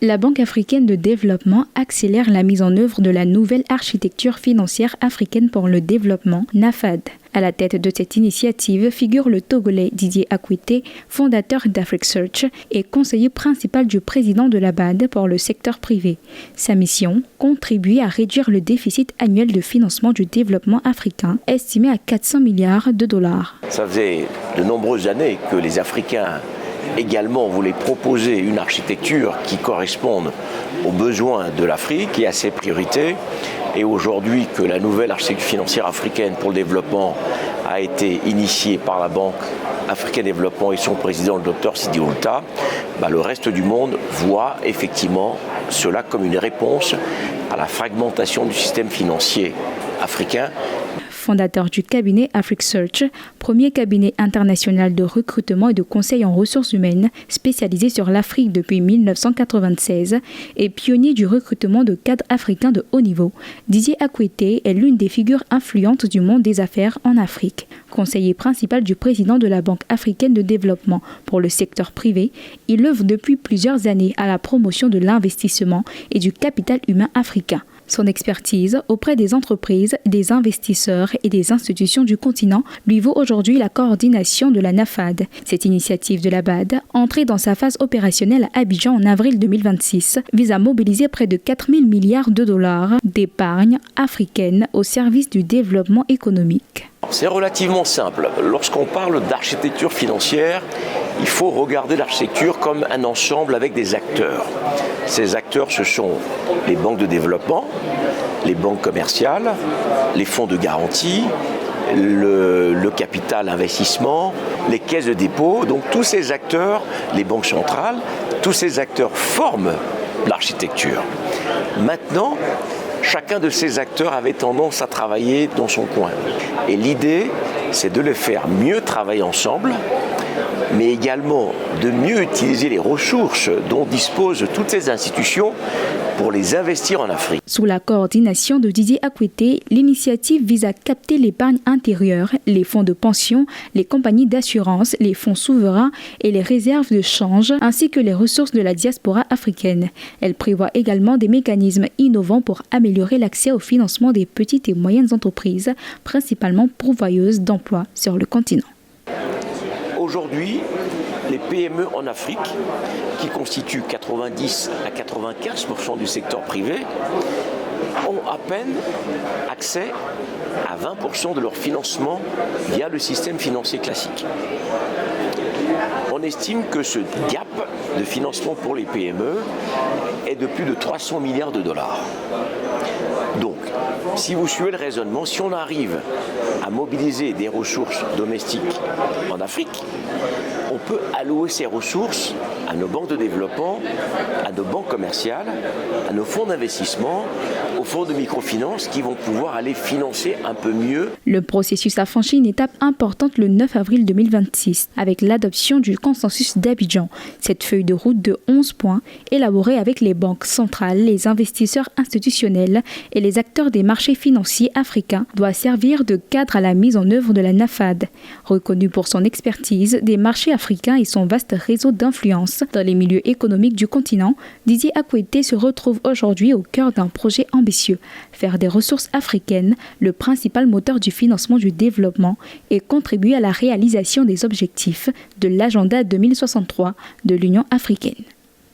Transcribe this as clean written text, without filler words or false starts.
La Banque africaine de développement accélère la mise en œuvre de la nouvelle architecture financière africaine pour le développement, NAFAD. À la tête de cette initiative figure le Togolais Didier Akwete, fondateur d'AfriCsearch et conseiller principal du président de la BAD pour le secteur privé. Sa mission, contribuer à réduire le déficit annuel de financement du développement africain, estimé à 400 milliards de dollars. Ça faisait de nombreuses années que les Africains également voulaient proposer une architecture qui corresponde aux besoins de l'Afrique et à ses priorités. Et aujourd'hui que la nouvelle architecture financière africaine pour le développement a été initiée par la Banque africaine de développement et son président, le Dr Sidi Oulta, le reste du monde voit effectivement cela comme une réponse à la fragmentation du système financier africain. Fondateur du cabinet AfriCsearch, premier cabinet international de recrutement et de conseil en ressources humaines spécialisé sur l'Afrique depuis 1996 et pionnier du recrutement de cadres africains de haut niveau, Didier Akwete est l'une des figures influentes du monde des affaires en Afrique. Conseiller principal du président de la Banque africaine de développement pour le secteur privé, il œuvre depuis plusieurs années à la promotion de l'investissement et du capital humain africain. Son expertise auprès des entreprises, des investisseurs et des institutions du continent lui vaut aujourd'hui la coordination de la NAFAD. Cette initiative de la BAD, entrée dans sa phase opérationnelle à Abidjan en avril 2026, vise à mobiliser près de 4 000 milliards de dollars d'épargne africaine au service du développement économique. C'est relativement simple. Lorsqu'on parle d'architecture financière, il faut regarder l'architecture comme un ensemble avec des acteurs. Ces acteurs, ce sont les banques de développement, les banques commerciales, les fonds de garantie, le capital investissement, les caisses de dépôt. Donc tous ces acteurs, les banques centrales, tous ces acteurs forment l'architecture. Maintenant, chacun de ces acteurs avait tendance à travailler dans son coin. Et l'idée, c'est de les faire mieux travailler ensemble, mais également de mieux utiliser les ressources dont disposent toutes ces institutions pour les investir en Afrique. Sous la coordination de Didier Akwete, l'initiative vise à capter l'épargne intérieure, les fonds de pension, les compagnies d'assurance, les fonds souverains et les réserves de change, ainsi que les ressources de la diaspora africaine. Elle prévoit également des mécanismes innovants pour améliorer l'accès au financement des petites et moyennes entreprises, principalement pourvoyeuses d'emplois sur le continent. Aujourd'hui, les PME en Afrique, qui constituent 90 à 95% du secteur privé, ont à peine accès à 20% de leur financement via le système financier classique. On estime que ce gap de financement pour les PME est de plus de 300 milliards de dollars. Donc, si vous suivez le raisonnement, si on arrive à mobiliser des ressources domestiques en Afrique, on peut allouer ces ressources à nos banques de développement, à nos banques commerciales, à nos fonds d'investissement, aux fonds de microfinance qui vont pouvoir aller financer un peu mieux. Le processus a franchi une étape importante le 9 avril 2026 avec l'adoption du consensus d'Abidjan. Cette feuille de route de 11 points, élaborée avec les banques centrales, les investisseurs institutionnels et les acteurs des marchés financiers africains, doit servir de cadre à la mise en œuvre de la NAFAD. Reconnue pour son expertise des marchés africains et son vaste réseau d'influence dans les milieux économiques du continent, Didier Akwete se retrouve aujourd'hui au cœur d'un projet ambitieux, faire des ressources africaines le principal moteur du financement du développement et contribuer à la réalisation des objectifs de l'agenda 2063 de l'Union africaine.